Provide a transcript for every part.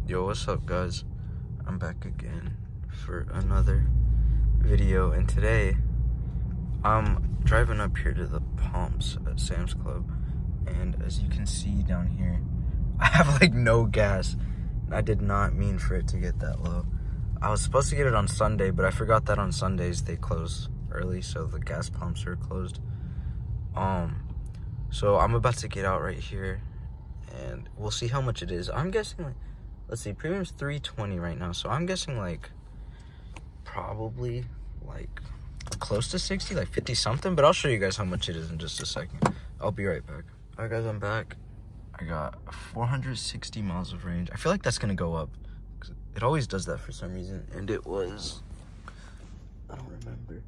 Yo, what's up, guys? I'm back again for another video, and today I'm driving up here to the Pumps at Sam's Club, and as you can see down here, I have like no gas. I did not mean for it to get that low. I was supposed to get it on Sunday, but I forgot that on Sundays they close early, so the gas pumps are closed. So I'm about to get out right here, and we'll see how much it is. I'm guessing, like, let's see, premium's $3.20 right now, so I'm guessing like probably like close to 60, like 50 something, but I'll show you guys how much it is in just a second. I'll be right back. All right, guys, I'm back. I got 460 miles of range. I feel like that's gonna go up, 'cause it always does that for some reason, and it was, I don't remember,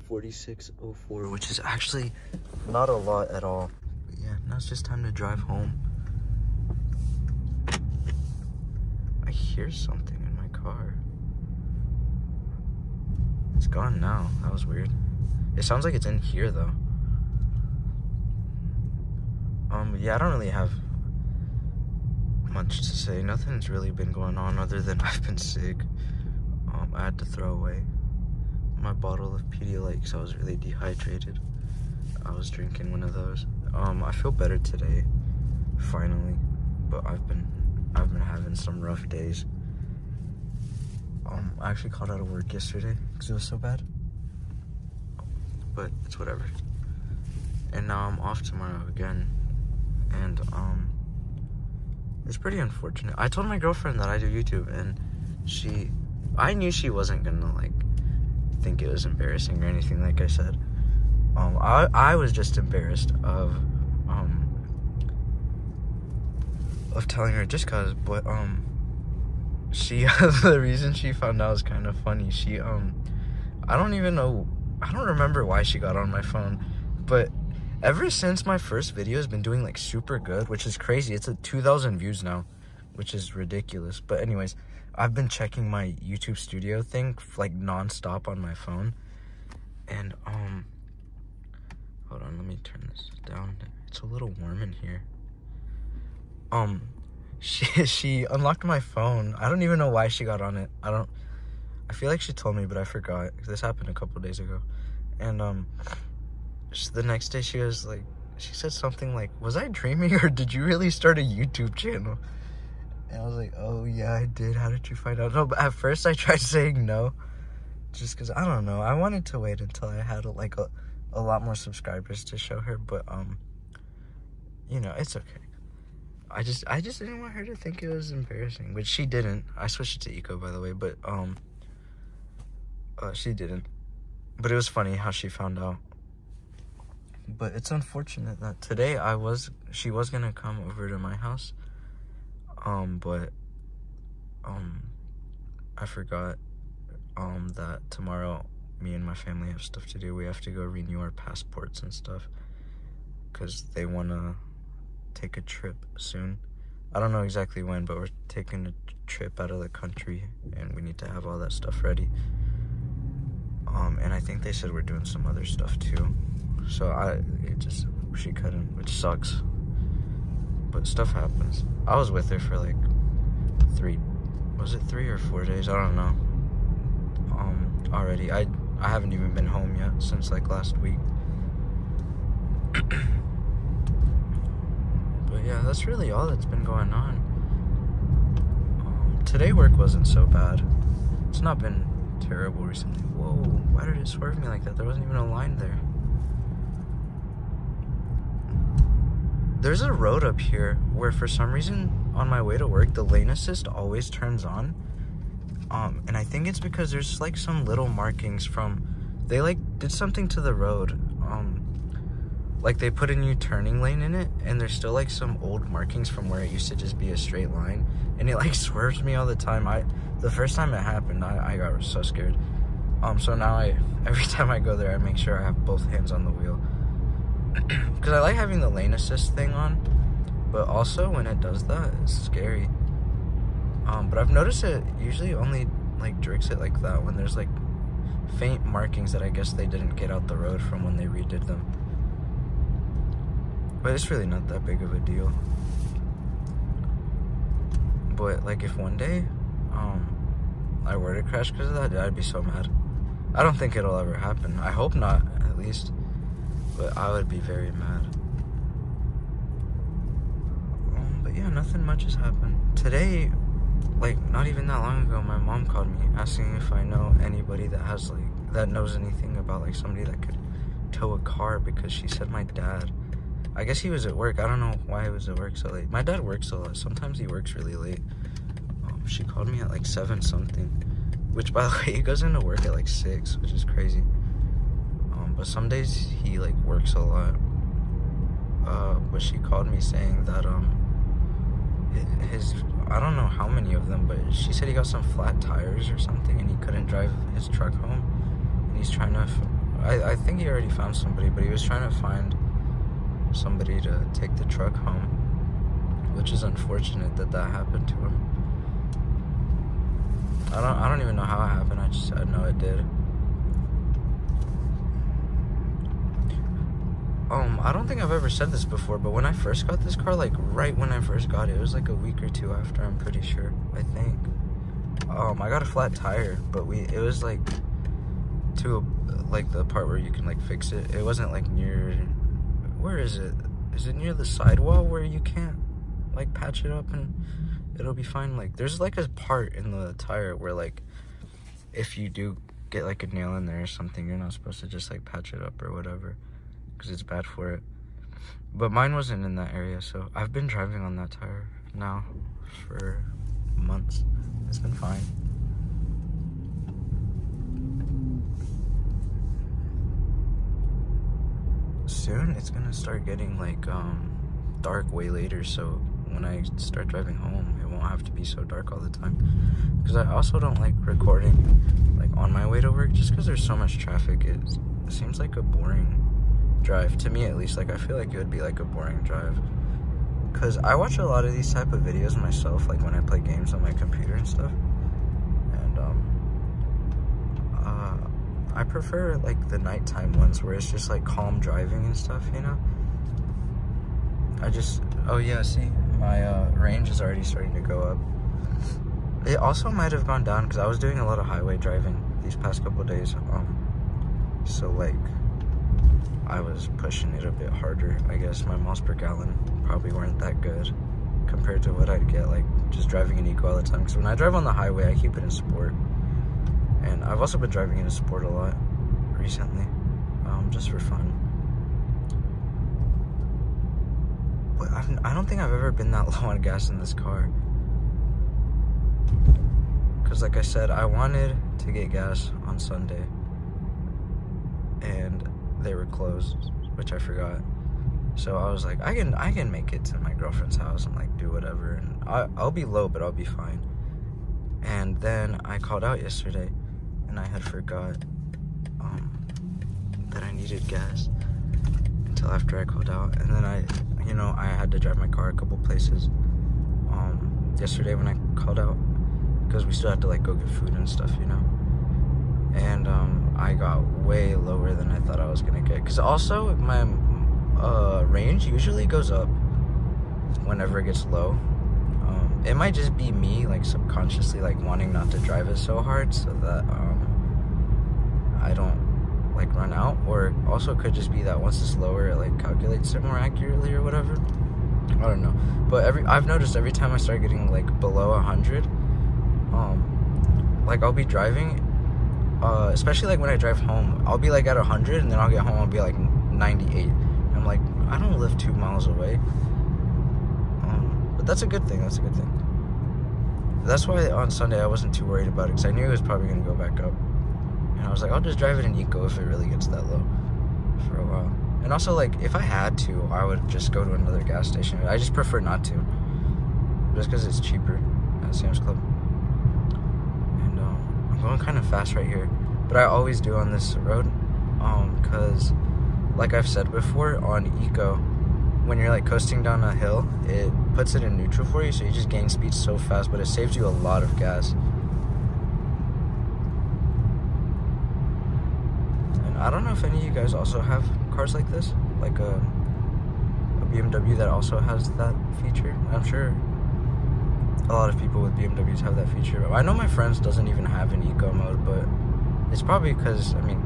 4604, which is actually not a lot at all. But yeah, now it's just time to drive home. I hear something in my car. It's gone now. That was weird. It sounds like it's in here though. Yeah, I don't really have much to say. Nothing's really been going on other than I've been sick. I had to throw away my bottle of Pedialyte because I was really dehydrated. I was drinking one of those. I feel better today, finally, but I've been having some rough days. I actually called out of work yesterday because it was so bad, but it's whatever. And now I'm off tomorrow again, and it's pretty unfortunate. I told my girlfriend that I do YouTube, and I knew she wasn't gonna like think it was embarrassing or anything, like I said. I was just embarrassed of telling her just cause, but the reason she found out is kind of funny. I don't remember why she got on my phone, but ever since my first video has been doing like super good, which is crazy. It's at 2,000 views now, which is ridiculous. But anyways, I've been checking my YouTube studio thing like non-stop on my phone, and hold on, let me turn this down. It's a little warm in here. She unlocked my phone. I don't even know why she got on it. I feel like she told me, but I forgot. This happened a couple days ago. And the next day she was like, she said something like, "Was I dreaming, or did you really start a YouTube channel?" And I was like, "Oh yeah, I did. How did you find out?" No, but at first I tried saying no, just because, I don't know, I wanted to wait until I had like a lot more subscribers to show her, but you know, it's okay. I just didn't want her to think it was embarrassing, which she didn't. I switched it to Eco, by the way, but she didn't. But it was funny how she found out. But it's unfortunate that today she was gonna come over to my house, but I forgot that tomorrow me and my family have stuff to do. We have to go renew our passports and stuff because they want to take a trip soon. I don't know exactly when, but we're taking a trip out of the country, and we need to have all that stuff ready. And I think they said we're doing some other stuff too. So she couldn't, which sucks. But stuff happens. I was with her for like 3 or 4 days? I don't know. Already. I haven't even been home yet since like last week. But yeah, that's really all that's been going on. Today work wasn't so bad. It's not been terrible recently. Whoa, why did it swerve me like that? There wasn't even a line there. There's a road up here where for some reason on my way to work, the lane assist always turns on. And I think it's because there's like some little markings they like did something to the road. Like they put a new turning lane in it, and there's still like some old markings from where it used to just be a straight line, and it like swerves me all the time. The first time it happened, I got so scared. So now every time I go there, I make sure I have both hands on the wheel. Because I like having the lane assist thing on, but also when it does that, it's scary. But I've noticed it usually only like jerks it like that when there's like faint markings that I guess they didn't get out the road from when they redid them. But it's really not that big of a deal. But like if one day I were to crash because of that, I'd be so mad. I don't think it'll ever happen. I hope not, at least. But I would be very mad. But yeah, nothing much has happened. Today, like not even that long ago, my mom called me asking if I know anybody that has like, that knows anything about like somebody that could tow a car, because she said my dad, I guess he was at work. I don't know why he was at work so late. My dad works a lot. Sometimes he works really late. She called me at like 7 something, which by the way, he goes into work at like 6, which is crazy. But some days he like works a lot. But she called me saying that his, I don't know how many of them, but she said he got some flat tires or something and he couldn't drive his truck home. And he's trying to, I think he already found somebody, but he was trying to find somebody to take the truck home, which is unfortunate that that happened to him. I don't even know how it happened. I know it did. I don't think I've ever said this before, but when I first got this car, like right when I first got it, it was like a week or two after, I'm pretty sure, I think. I got a flat tire, but it was like to like the part where you can like fix it. It wasn't like near, where is it? Is it near the sidewall where you can't like patch it up and it'll be fine? Like there's like a part in the tire where like if you do get like a nail in there or something, you're not supposed to just like patch it up or whatever, because it's bad for it. But mine wasn't in that area, so I've been driving on that tire now for months. It's been fine. Soon it's gonna start getting like dark way later, so when I start driving home, it won't have to be so dark all the time. Because I also don't like recording like on my way to work, just because there's so much traffic. It seems like a boring drive to me, at least. Like I feel like it would be like a boring drive, because I watch a lot of these type of videos myself, like when I play games on my computer and stuff. And I prefer like the nighttime ones where it's just like calm driving and stuff, you know. Oh yeah, see, my range is already starting to go up. It also might have gone down because I was doing a lot of highway driving these past couple of days. So like I was pushing it a bit harder. I guess my miles per gallon probably weren't that good compared to what I'd get like just driving an Eco all the time. Because when I drive on the highway, I keep it in sport. And I've also been driving in a sport a lot recently, just for fun. But I don't think I've ever been that low on gas in this car. Because like I said, I wanted to get gas on Sunday. And they were closed, which I forgot. So I was like, I can make it to my girlfriend's house and like do whatever. And I'll be low, but I'll be fine. And then I called out yesterday. And I had forgot that I needed gas until after I called out. And then I had to drive my car a couple places yesterday when I called out, because we still had to like go get food and stuff, you know. And I got way lower than I thought I was gonna get, because also my range usually goes up whenever it gets low. It might just be me like subconsciously like wanting not to drive it so hard so that I don't like run out, or also could just be that once it's lower it like calculates it more accurately or whatever. I don't know, but I've noticed every time I start getting like below 100, like I'll be driving, especially like when I drive home, I'll be like at 100 and then I'll get home, I'll be like 98. And I'm like, I don't live 2 miles away. But that's a good thing. That's a good thing. That's why on Sunday I wasn't too worried about it, because I knew it was probably going to go back up. And I was like, I'll just drive it in Eco if it really gets that low for a while. And also, like, if I had to, I would just go to another gas station. I just prefer not to, just because it's cheaper at Sam's Club. And I'm going kind of fast right here, but I always do on this road, because like I've said before, on Eco, when you're like coasting down a hill, it puts it in neutral for you, so you just gain speed so fast, but it saves you a lot of gas. And I don't know if any of you guys also have cars like this, like a BMW that also has that feature. I'm sure a lot of people with BMWs have that feature. I know my friends doesn't even have an eco mode, but it's probably because, I mean,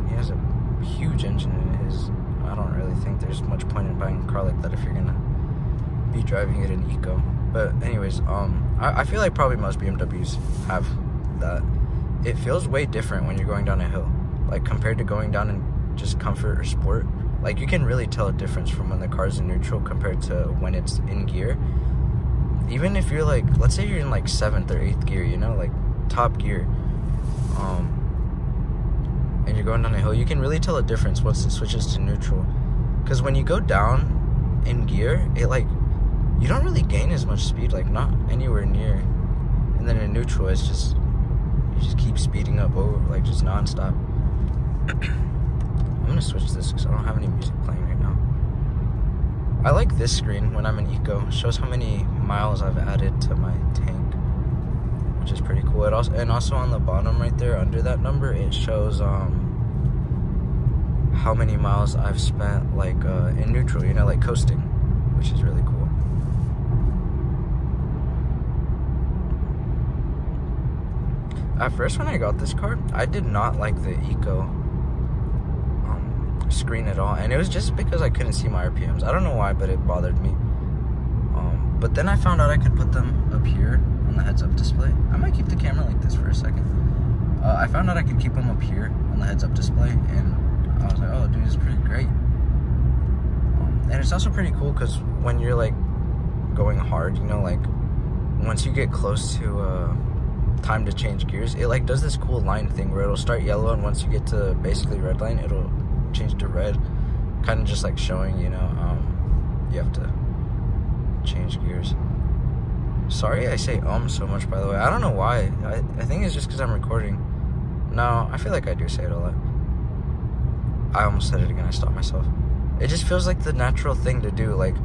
he has a huge engine in his. I don't really think there's much point in buying a car like that if you're gonna be driving it in eco. But anyways, I feel like probably most BMWs have that. It feels way different when you're going down a hill, like compared to going down in just comfort or sport. Like you can really tell a difference from when the car's in neutral compared to when it's in gear. Even if you're like, let's say you're in like 7th or 8th gear, you know, like top gear, and you're going down a hill, you can really tell a difference once it switches to neutral. Because when you go down in gear, it like, you don't really gain as much speed, like not anywhere near. And then in neutral, it's just, you just keep speeding up over, like just non-stop. I'm gonna switch this because I don't have any music playing right now. I like this screen when I'm in eco. It shows how many miles I've added to my tank, which is pretty cool. It also, and also on the bottom right there under that number, it shows how many miles I've spent like in neutral, you know, like coasting, which is really cool. At first when I got this car, I did not like the eco screen at all, and it was just because I couldn't see my RPMs. I don't know why, but it bothered me. But then I found out I could put them up here on the heads-up display. I might keep the camera like this for a second. I found out I could keep them up here on the heads-up display, and I was like, oh dude, this is pretty great. And it's also pretty cool because when you're like going hard, you know, like once you get close to time to change gears, it like does this cool line thing where it'll start yellow, and once you get to basically red line, it'll change to red, kind of just like showing, you know, you have to change gears. Sorry I say so much, by the way. I don't know why. I think it's just because I'm recording. No, I feel like I do say it a lot. I almost said it again. I stopped myself. It just feels like the natural thing to do, like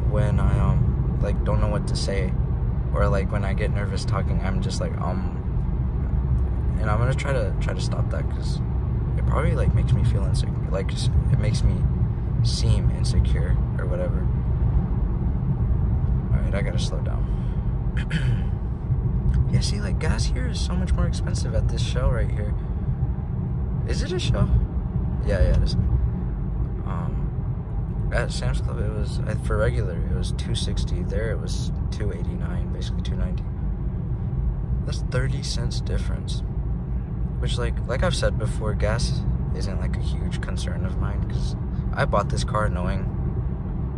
when I like don't know what to say, or like when I get nervous talking, I'm just like and I'm gonna try to stop that because it probably like makes me feel insecure, like it makes me seem insecure or whatever. Alright, I gotta slow down. Yeah, see, like gas here is so much more expensive at this Shell right here. Is it a Shell? Yeah, it is. At Sam's Club it was, for regular it was $2.60. There it was $2.89, basically $2.90. That's 30 cents difference. Which like I've said before, gas isn't like a huge concern of mine because I bought this car knowing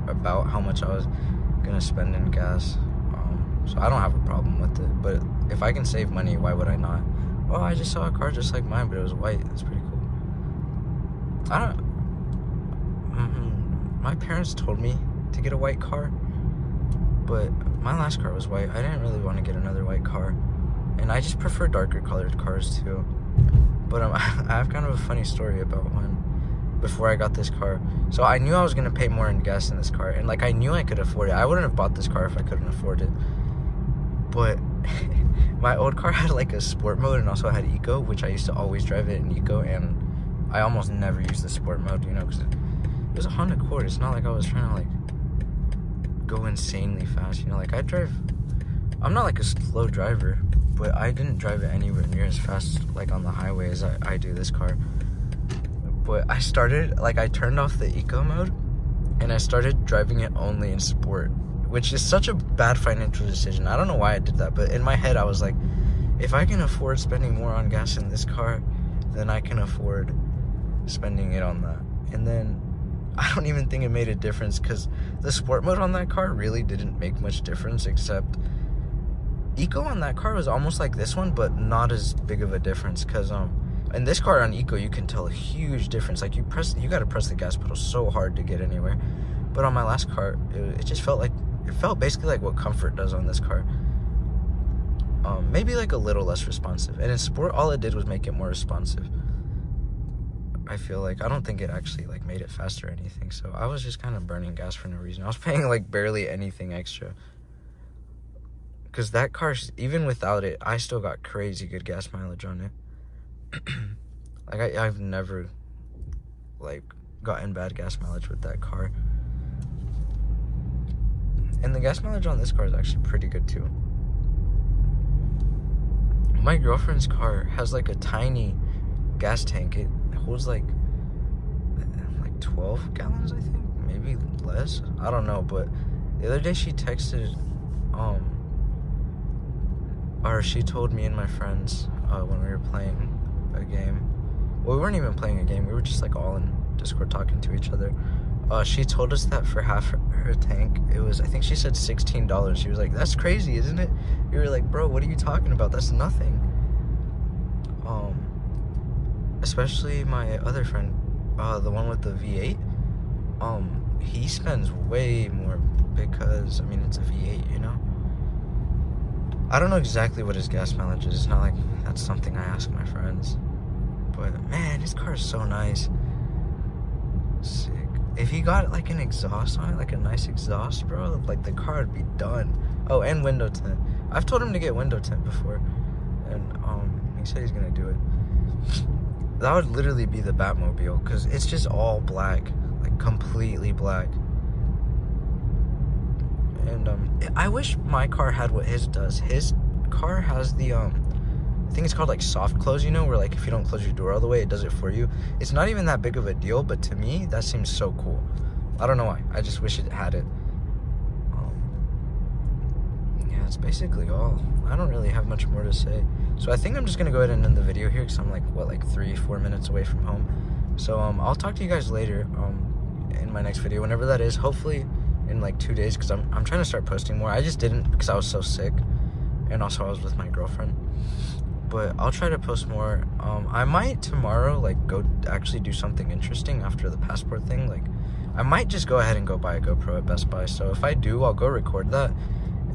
about how much I was gonna spend in gas. So I don't have a problem with it. But if I can save money, why would I not? Oh, I just saw a car just like mine, but it was white. That's pretty cool. My parents told me to get a white car, but my last car was white. I didn't really want to get another white car, and I just prefer darker colored cars too. But I have kind of a funny story about before I got this car. So I knew I was gonna pay more in gas in this car, and like I knew I could afford it. I wouldn't have bought this car if I couldn't afford it. But my old car had like a sport mode and also had eco, which I used to always drive it in eco, and I almost never used the sport mode, you know, because it was a Honda Accord. It's not like I was trying to like go insanely fast, you know. Like I'm not like a slow driver, but I didn't drive it anywhere near as fast like on the highway as I do this car. But I turned off the eco mode and I started driving it only in sport, which is such a bad financial decision. I don't know why I did that, but in my head I was like, if I can afford spending more on gas in this car, then I can afford spending it on that. And then I don't even think it made a difference because the sport mode on that car really didn't make much difference, except eco on that car was almost like this one, but not as big of a difference because in this car on eco you can tell a huge difference. Like you gotta press the gas pedal so hard to get anywhere. But on my last car, it just felt basically like what comfort does on this car. Maybe like a little less responsive. And in sport, all it did was make it more responsive. I feel like, I don't think it actually like made it faster or anything. So I was just kind of burning gas for no reason. I was paying like barely anything extra. Because that car, even without it, I still got crazy good gas mileage on it. Like I've never like gotten bad gas mileage with that car. And the gas mileage on this car is actually pretty good too. My girlfriend's car has like a tiny gas tank. It holds like 12 gallons, I think, maybe less. I don't know, but the other day she texted, or she told me and my friends when we were playing a game. Well, we weren't even playing a game. We were just like all in Discord talking to each other. She told us that for half her tank, it was, I think she said $16. She was like, "That's crazy, isn't it?" We were like, "Bro, what are you talking about? That's nothing." Especially my other friend, the one with the V8, he spends way more because, I mean, it's a V8, you know? I don't know exactly what his gas mileage is. It's not like that's something I ask my friends. But, man, his car is so nice. Sick. If he got, like, an exhaust on it, like a nice exhaust, bro, like, the car would be done. Oh, and window tint. I've told him to get window tint before. And, he said he's gonna do it. That would literally be the Batmobile, because it's just all black, like completely black. And I wish my car had what his does. His car has the I think it's called like soft close, you know, where like if you don't close your door all the way, it does it for you. It's not even that big of a deal, but to me that seems so cool. I don't know why. I just wish it had it. Yeah, that's basically all. I don't really have much more to say. So I think I'm just gonna go ahead and end the video here, because I'm like, what, like 3-4 minutes away from home. So I'll talk to you guys later in my next video, whenever that is, hopefully in like 2 days, because I'm trying to start posting more. I just didn't because I was so sick, and also I was with my girlfriend. But I'll try to post more. I might tomorrow like go actually do something interesting after the passport thing. Like I might just go ahead and go buy a GoPro at Best Buy. So if I do, I'll go record that.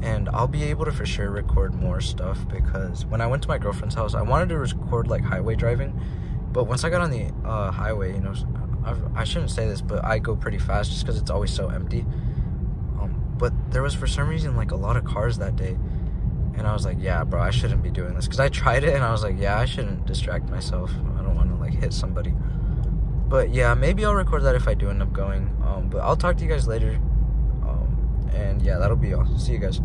And I'll be able to for sure record more stuff, because when I went to my girlfriend's house, I wanted to record like highway driving, but once I got on the highway, you know, I shouldn't say this, but I go pretty fast just because it's always so empty. But there was for some reason like a lot of cars that day, and I was like, yeah, bro, I shouldn't be doing this, because I tried it and I was like, yeah, I shouldn't distract myself. I don't want to like hit somebody. But yeah, maybe I'll record that if I do end up going. But I'll talk to you guys later. And yeah, that'll be all. See you guys.